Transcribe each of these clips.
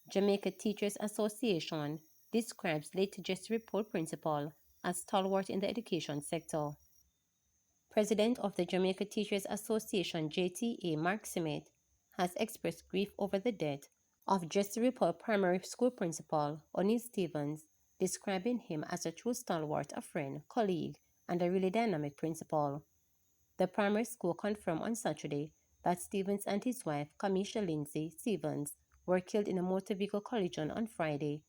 Jamaica Teachers Association describes late Jesse Repole principal as stalwart in the education sector. President of the Jamaica Teachers Association JTA, Mark Simmet, has expressed grief over the death of Jesse Repole Primary School Principal O'Neill Stevens, describing him as a true stalwart, a friend, colleague, and a really dynamic principal. The primary school confirmed on Saturday that Stevens and his wife, Kamisha Lindsay Stevens, were killed in a motor vehicle collision on Friday.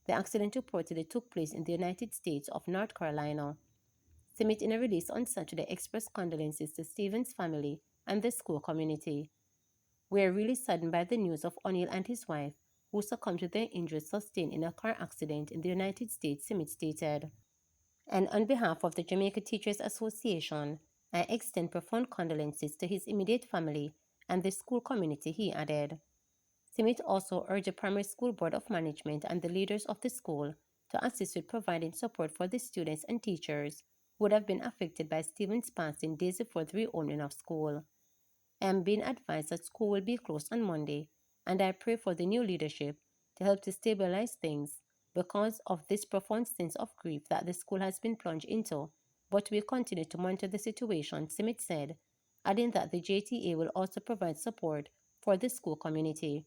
The accident reportedly took place in the United States of North Carolina. Simmet, in a release on Saturday, expressed condolences to Stevens' family and the school community. "We are really saddened by the news of O'Neill and his wife, who succumbed to their injuries sustained in a car accident in the United States," Simmet stated. "And on behalf of the Jamaica Teachers Association, I extend profound condolences to his immediate family and the school community," he added. Simmet also urged the primary school board of management and the leaders of the school to assist with providing support for the students and teachers who would have been affected by Stevens' passing days before the reopening of school. "I am being advised that school will be closed on Monday, and I pray for the new leadership to help to stabilize things because of this profound sense of grief that the school has been plunged into, but we continue to monitor the situation," Simmet said, adding that the JTA will also provide support for the school community.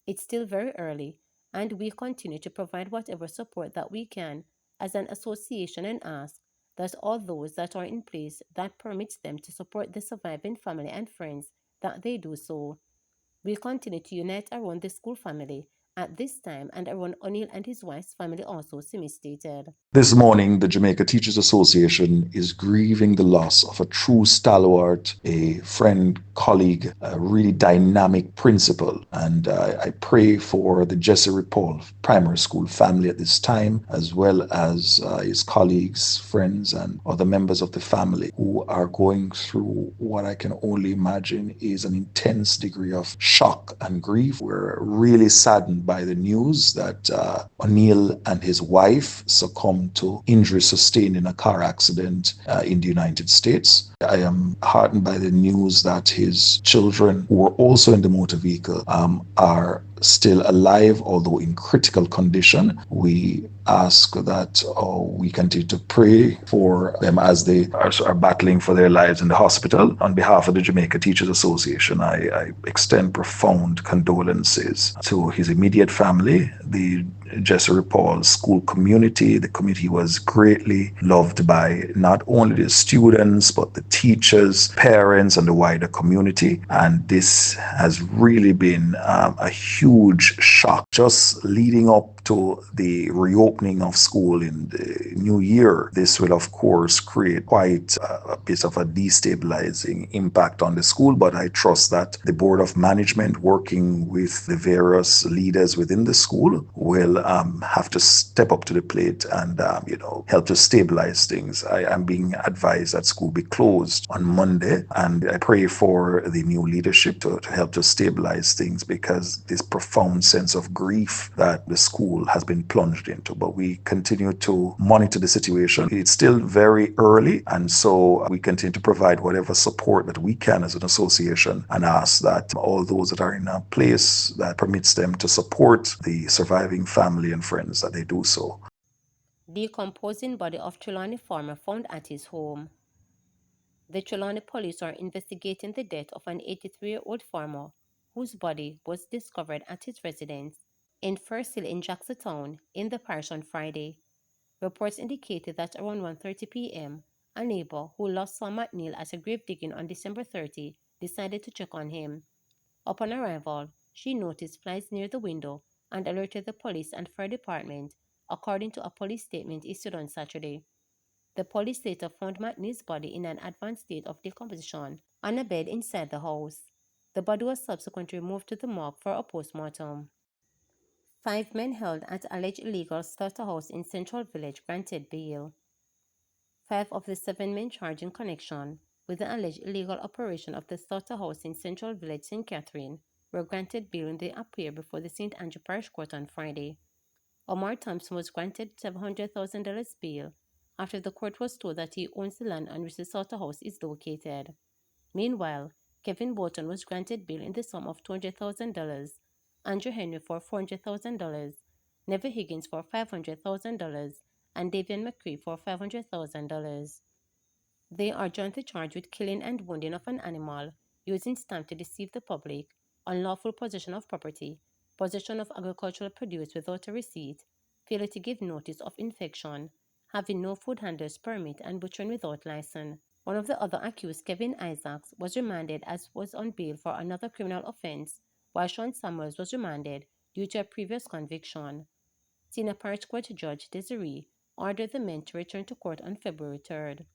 "It's still very early, and we continue to provide whatever support that we can as an association and ask that all those that are in place that permits them to support the surviving family and friends, that they do so. We continue to unite around the school family at this time and around O'Neill and his wife's family also," Simmet stated. This morning, the Jamaica Teachers Association is grieving the loss of a true stalwart, a friend, colleague, a really dynamic principal. And I pray for the Jesse Repole Primary School family at this time, as well as his colleagues, friends, and other members of the family who are going through what I can only imagine is an intense degree of shock and grief. We're really saddened by the news that O'Neill and his wife succumbed to injuries sustained in a car accident in the United States. I am heartened by the news that his children, who were also in the motor vehicle, are still alive, although in critical condition. We ask that we continue to pray for them as they are battling for their lives in the hospital. On behalf of the Jamaica Teachers Association, I extend profound condolences to his immediate family, the Jesse Repole school community. The community was greatly loved by not only the students, but the teachers, parents, and the wider community. And this has really been a huge shock. Just leading up to the reopening of school in the new year, this will, of course, create quite a bit of a destabilizing impact on the school. But I trust that the Board of Management, working with the various leaders within the school, will have to step up to the plate and help to stabilize things. I am being advised that school be closed on Monday, and I pray for the new leadership to help to stabilize things, because this profound sense of grief that the school has been plunged into. But we continue to monitor the situation. It's still very early, and so we continue to provide whatever support that we can as an association, and ask that all those that are in a place that permits them to support the surviving family and friends, that they do so. Decomposing body of Trelawney farmer found at his home. The Trelawney police are investigating the death of an 83-year-old farmer whose body was discovered at his residence in First Hill in Jacksontown in the parish on Friday. Reports indicated that around 1:30 p.m., a neighbor who last saw McNeil at a grave digging on December 30 decided to check on him. Upon arrival, she noticed flies near the window and alerted the police and fire department, according to a police statement issued on Saturday. The police later found McNeil's body in an advanced state of decomposition on a bed inside the house. The body was subsequently moved to the morgue for a post-mortem. 5 men held at alleged illegal slaughterhouse in Central Village granted bail. 5 of the 7 men charged in connection with the alleged illegal operation of the slaughterhouse in Central Village, St. Catherine, were granted bail when they appeared before the St. Andrew Parish Court on Friday. Omar Thompson was granted $700,000 bail after the court was told that he owns the land on which the slaughterhouse is located. Meanwhile, Kevin Bolton was granted bail in the sum of $200,000, Andrew Henry for $400,000, Neville Higgins for $500,000, and Davian McCree for $500,000. They are jointly charged with killing and wounding of an animal, using stamp to deceive the public, unlawful possession of property, possession of agricultural produce without a receipt, failure to give notice of infection, having no food handler's permit, and butchering without license. One of the other accused, Kevin Isaacs, was remanded as was on bail for another criminal offense, while Sean Samuels was remanded due to a previous conviction. Senior Parish Court Judge Desiree ordered the men to return to court on February 3rd.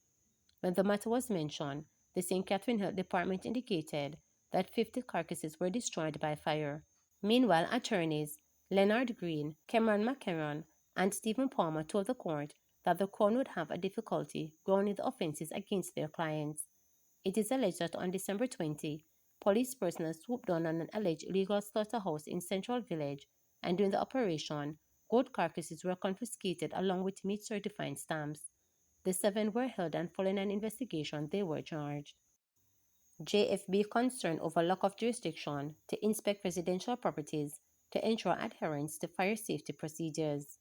When the matter was mentioned, the St. Catherine Health Department indicated that 50 carcasses were destroyed by fire. Meanwhile, attorneys Leonard Green, Cameron McCarron, and Stephen Palmer told the court that the Crown would have a difficulty grounding the offenses against their clients. It is alleged that on December 20, police personnel swooped down on an alleged illegal slaughterhouse in Central Village, and during the operation, goat carcasses were confiscated along with meat certifying stamps. The seven were held, and following an investigation, they were charged. JFB concerned over lack of jurisdiction to inspect residential properties to ensure adherence to fire safety procedures.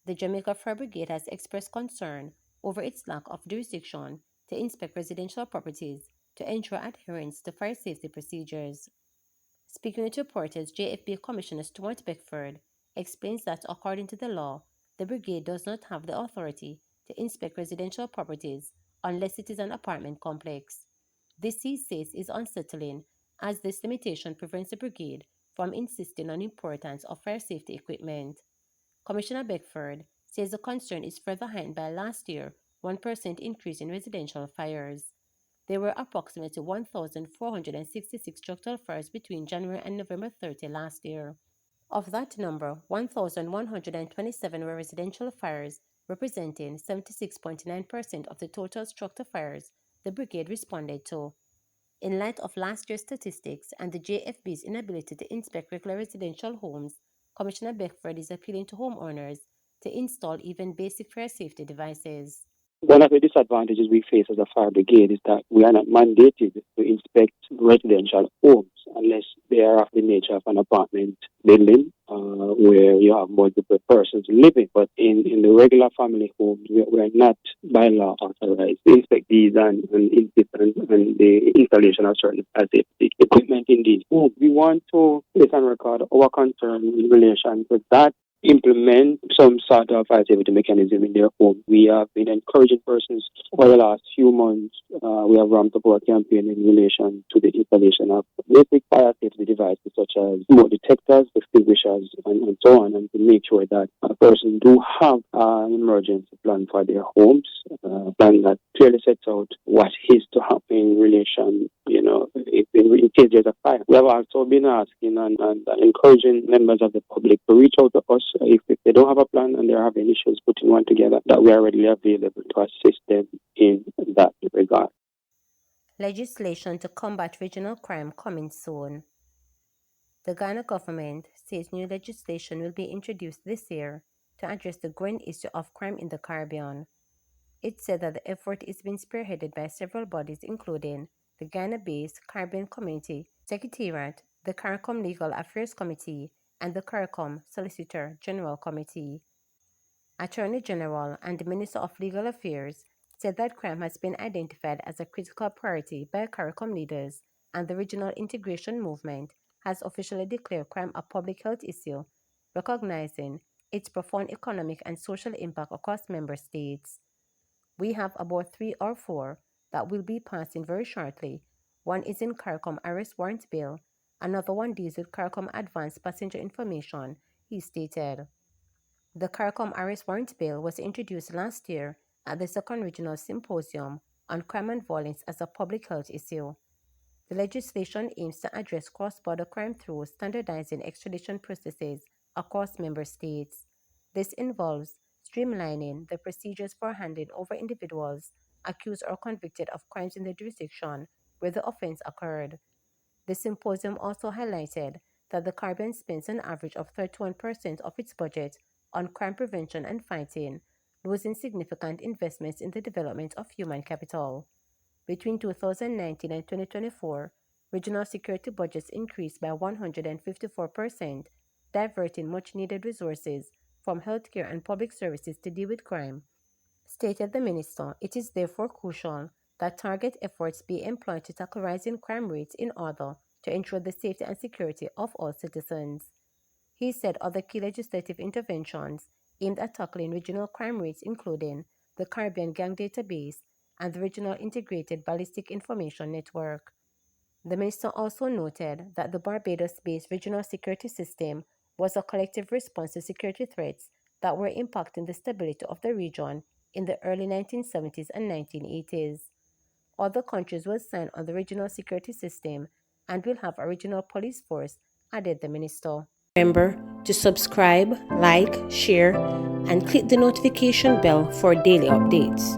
The Jamaica Fire Brigade has expressed concern over its lack of jurisdiction to inspect residential properties to ensure adherence to fire safety procedures. Speaking with reporters, JFB Commissioner Stuart Beckford explains that according to the law, the brigade does not have the authority to inspect residential properties unless it is an apartment complex. This, he says, is unsettling as this limitation prevents the brigade from insisting on the importance of fire safety equipment. Commissioner Beckford says the concern is further heightened by last year 1% increase in residential fires. There were approximately 1,466 structural fires between January and November 30 last year. Of that number, 1,127 were residential fires, representing 76.9% of the total structural fires the brigade responded to. In light of last year's statistics and the JFB's inability to inspect regular residential homes, Commissioner Beckford is appealing to homeowners to install even basic fire safety devices. One of the disadvantages we face as a fire brigade is that we are not mandated to inspect residential homes unless they are of the nature of an apartment building where you have multiple persons living. But in the regular family homes, we are not by law authorized to inspect these and insist on the installation of certain fire safety equipment in these homes. We want to place on record our concern in relation to that, implement some sort of fire safety mechanism in their home. We have been encouraging persons over the last few months. We have ramped up our campaign in relation to the installation of basic fire safety devices such as smoke detectors, extinguishers, and so on, and to make sure that a person do have an emergency plan for their homes, a plan that clearly sets out what is to happen in relation, if in case there's a fire. We have also been asking and encouraging members of the public to reach out to us if they don't have a plan and they're having issues putting one together, that we are readily available to assist them in that regard. Legislation to combat regional crime coming soon. The Ghana government says new legislation will be introduced this year to address the growing issue of crime in the Caribbean. It said that the effort is being spearheaded by several bodies including the Ghana-based Caribbean Community Secretariat, the CARICOM Legal Affairs Committee, and the CARICOM Solicitor General Committee. Attorney General and the Minister of Legal Affairs said that crime has been identified as a critical priority by CARICOM leaders, and the Regional Integration Movement has officially declared crime a public health issue, recognizing its profound economic and social impact across member states. We have about 3 or 4 that will be passing very shortly. One is in CARICOM Arrest Warrant Bill, another one deals with CARICOM Advanced Passenger Information, he stated. The CARICOM Arrest Warrant Bill was introduced last year at the Second Regional Symposium on Crime and Violence as a public health issue. The legislation aims to address cross-border crime through standardizing extradition processes across member states. This involves streamlining the procedures for handing over individuals accused or convicted of crimes in the jurisdiction where the offense occurred. The symposium also highlighted that the Caribbean spends an average of 31% of its budget on crime prevention and fighting, losing significant investments in the development of human capital. Between 2019 and 2024, regional security budgets increased by 154%, diverting much-needed resources from healthcare and public services to deal with crime. Stated the minister, it is therefore crucial that target efforts be employed to tackle rising crime rates in order to ensure the safety and security of all citizens. He said other key legislative interventions aimed at tackling regional crime rates including the Caribbean Gang Database and the Regional Integrated Ballistic Information Network. The minister also noted that the Barbados-based regional security system was a collective response to security threats that were impacting the stability of the region in the early 1970s and 1980s. Other countries will sign on the regional security system and will have a regional police force, added the minister. Remember to subscribe, like, share, and click the notification bell for daily updates.